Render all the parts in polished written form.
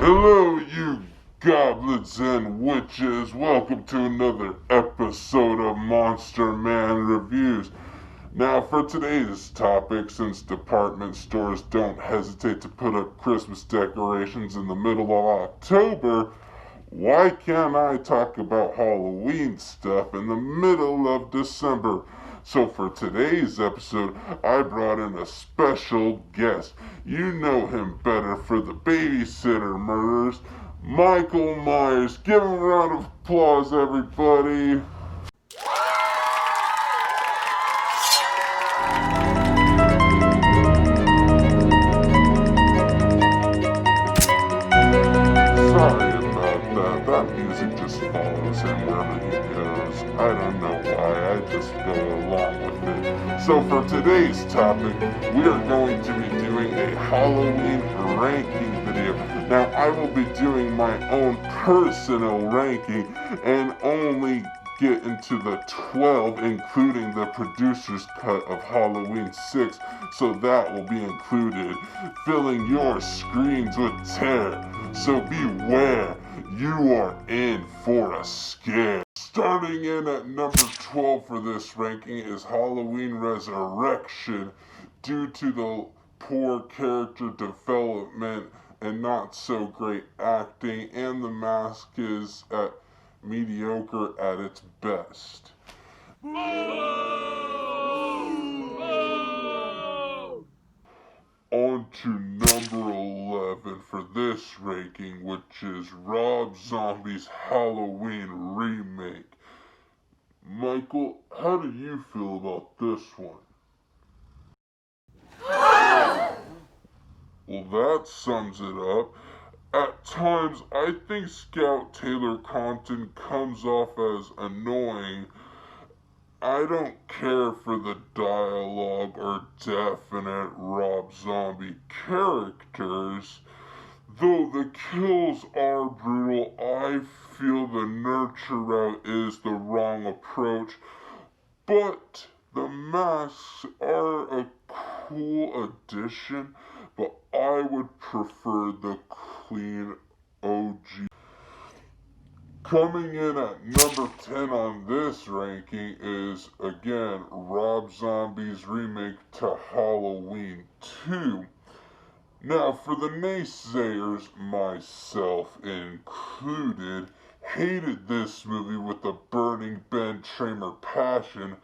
Hello, you goblins and witches. Welcome to another episode of Monster Man Reviews. Now, for today's topic, since department stores don't hesitate to put up Christmas decorations in the middle of October, why can't I talk about Halloween stuff in the middle of December? So for today's episode, I brought in a special guest. You know him better for the Babysitter Murders, Michael Myers. Give him a round of applause, everybody. Sorry about that. That music just follows him wherever he goes. I don't know why. I just go along with it. So for today's topic, we are going to be doing a Halloween ranking video. Now, I will be doing my own personal ranking and only get into the 12, including the producer's cut of Halloween 6, so that will be included, filling your screens with terror. So beware, you are in for a scare. Starting in at number 12 for this ranking is Halloween Resurrection. Due to the poor character development and not so great acting, and the mask is mediocre at its best. On to number 11 for this ranking, which is Rob Zombie's Halloween remake. Michael, how do you feel about this one? Well, that sums it up. At times, I think Scout Taylor Compton comes off as annoying. I don't care for the dialogue or definite Rob Zombie characters. Though the kills are brutal, I feel the nurture route is the wrong approach. But the masks are a cool addition, but I would prefer the clean OG. Coming in at number 10 on this ranking is, again, Rob Zombie's remake to Halloween 2. Now, for the naysayers, myself included, hated this movie with a burning Ben Tramer passion,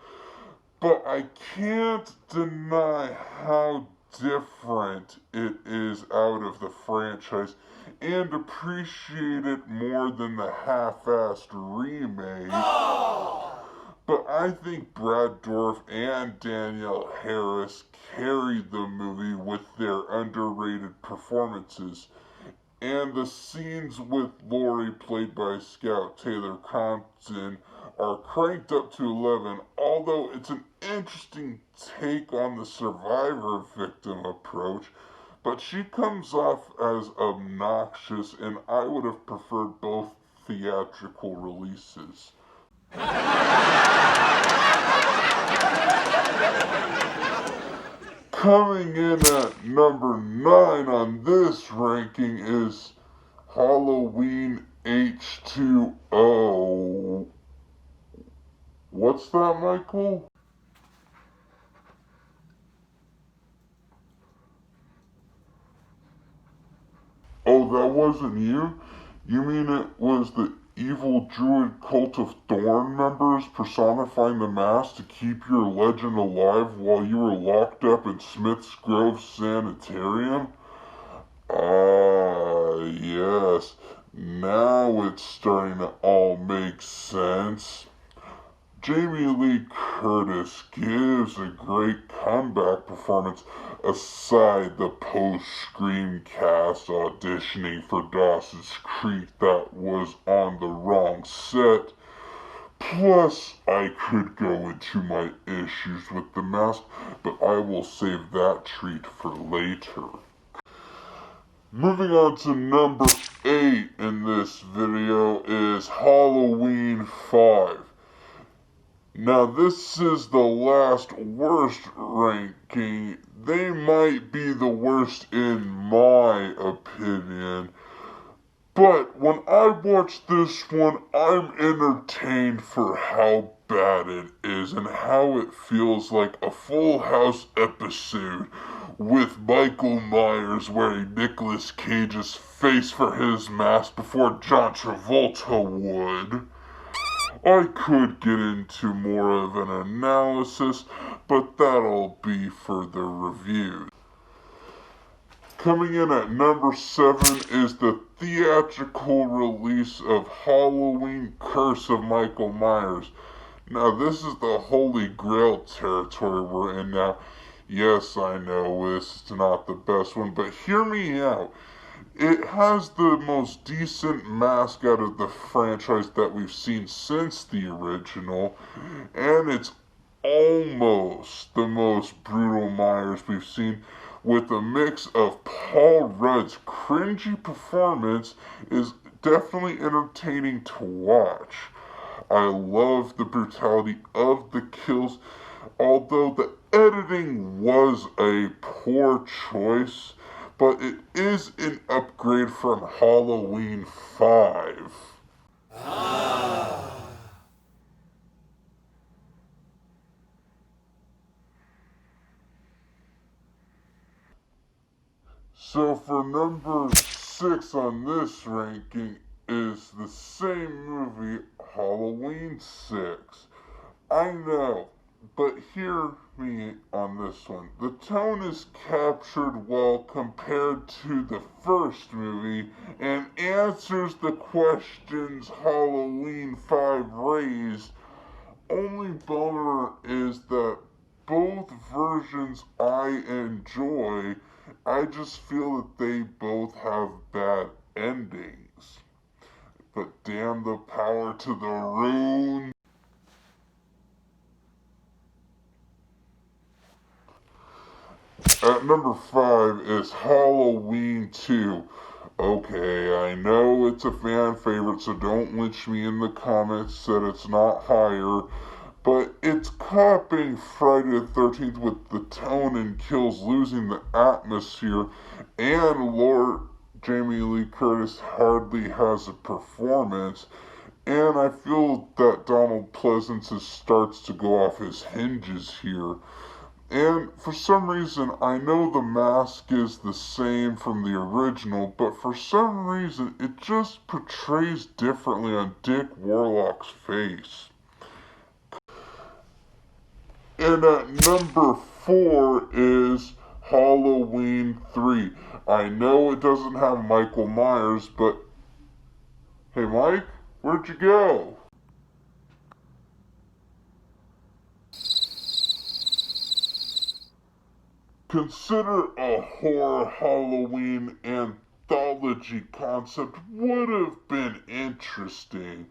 but I can't deny how different it is out of the franchise and appreciate it more than the half-assed remake. Oh! But I think Brad Dourif and Danielle Harris carried the movie with their underrated performances, and the scenes with Laurie, played by Scout Taylor Compton, are cranked up to 11, although it's an interesting take on the survivor victim approach, but she comes off as obnoxious, and I would have preferred both theatrical releases. Coming in at number 9 on this ranking is Halloween H2O. What's that, Michael? Oh, that wasn't you? You mean it was the evil druid cult of Thorn members personifying the mask to keep your legend alive while you were locked up in Smith's Grove Sanitarium? Ah, yes. Now it's starting to all make sense. Jamie Lee Curtis gives a great comeback performance aside the post-Scream cast auditioning for Dawson's Creek that was on the wrong set. Plus, I could go into my issues with the mask, but I will save that treat for later. Moving on to number 8 in this video is Halloween 5. Now, this is the last worst ranking. They might be the worst in my opinion. But when I watch this one, I'm entertained for how bad it is and how it feels like a Full House episode with Michael Myers wearing Nicolas Cage's face for his mask before John Travolta would. I could get into more of an analysis, but that'll be for the reviews. Coming in at number 7 is the theatrical release of Halloween Curse of Michael Myers. Now, this is the Holy Grail territory we're in now. Yes, I know this is not the best one, but hear me out. It has the most decent mask out of the franchise that we've seen since the original, and it's almost the most brutal Myers we've seen, with a mix of Paul Rudd's cringy performance is definitely entertaining to watch. I love the brutality of the kills, although the editing was a poor choice, but it is an upgrade from Halloween 5. So for number 6 on this ranking is the same movie, Halloween 6. I know, but hear me on this one. The tone is captured well compared to the first movie and answers the questions Halloween 5 raised. Only bummer is that both versions I enjoy. I just feel that they both have bad endings. But damn the power to the rune. At number 5 is Halloween 2. Okay, I know it's a fan favorite, so don't lynch me in the comments that it's not higher. But it's copying Friday the 13th with the tone and kills losing the atmosphere, and Lord Jamie Lee Curtis hardly has a performance, and I feel that Donald Pleasance starts to go off his hinges here. And for some reason, I know the mask is the same from the original, but for some reason, it just portrays differently on Dick Warlock's face. And at number 4 is Halloween 3. I know it doesn't have Michael Myers, but hey Mike, where'd you go? Consider a horror Halloween anthology concept would have been interesting.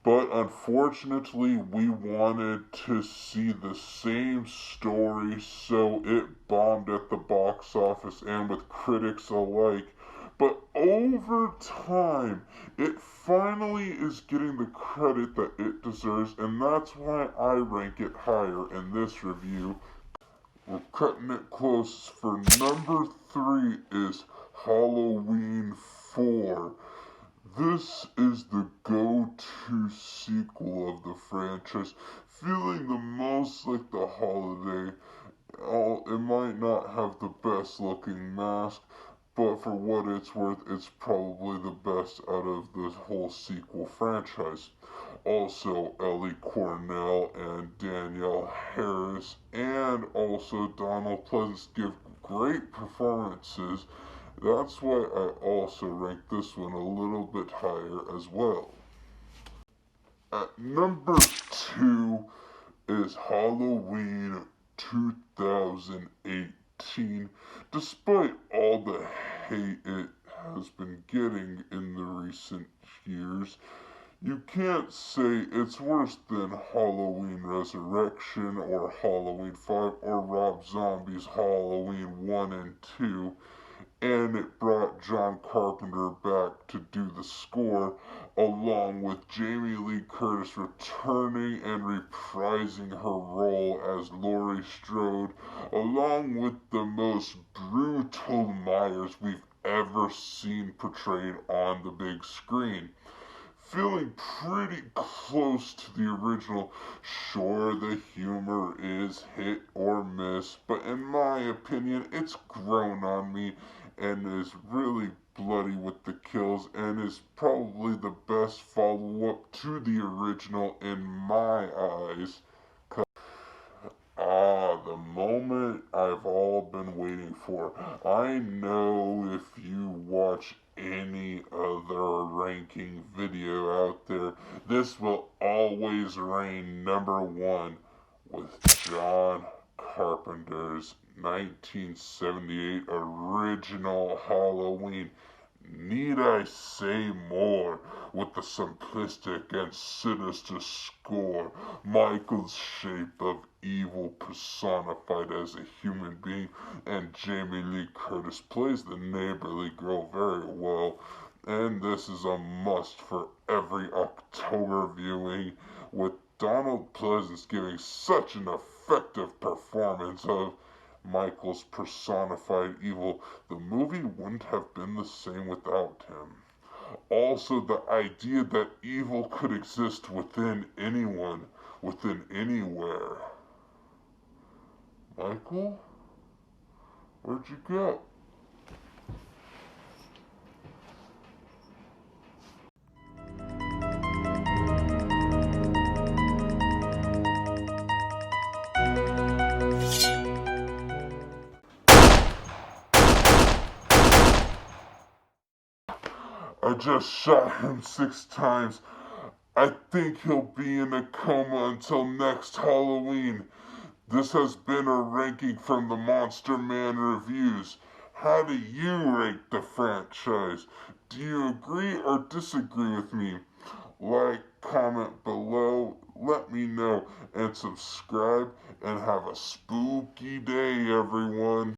But unfortunately, we wanted to see the same story, so it bombed at the box office and with critics alike. But over time, it finally is getting the credit that it deserves, and that's why I rank it higher in this review. We're cutting it close. For number 3 is Halloween 4. This is the go-to sequel of the franchise, feeling the most like the holiday. It might not have the best looking mask, but for what it's worth, it's probably the best out of the whole sequel franchise. Also, Ellie Cornell and Danielle Harris, and also Donald Pleasance give great performances. That's why I also rank this one a little bit higher as well. At number 2 is Halloween 2018. Despite all the hate it has been getting in the recent years, you can't say it's worse than Halloween Resurrection or Halloween 5 or Rob Zombie's Halloween 1 and 2. And it brought John Carpenter back to do the score, along with Jamie Lee Curtis returning and reprising her role as Laurie Strode, along with the most brutal Myers we've ever seen portrayed on the big screen. Feeling pretty close to the original. Sure, the humor is hit or miss, but in my opinion, it's grown on me and is really bloody with the kills and is probably the best follow-up to the original in my eyes. The moment I've all been waiting for. I know if you watch any other ranking video out there, this will always reign number one with John Carpenter's 1978 original Halloween. Need I say more? With the simplistic and sinister score, Michael's shape of evil personified as a human being, and Jamie Lee Curtis plays the neighborly girl very well. And this is a must for every October viewing, with Donald Pleasance giving such an effective performance of Michael's personified evil. The movie wouldn't have been the same without him. Also, the idea that evil could exist within anyone, within anywhere. Michael? Where'd you go? I just shot him 6 times. I think he'll be in a coma until next Halloween. This has been a ranking from the Monster Man Reviews. How do you rate the franchise? Do you agree or disagree with me? Like, comment below, let me know, and subscribe, and have a spooky day, everyone.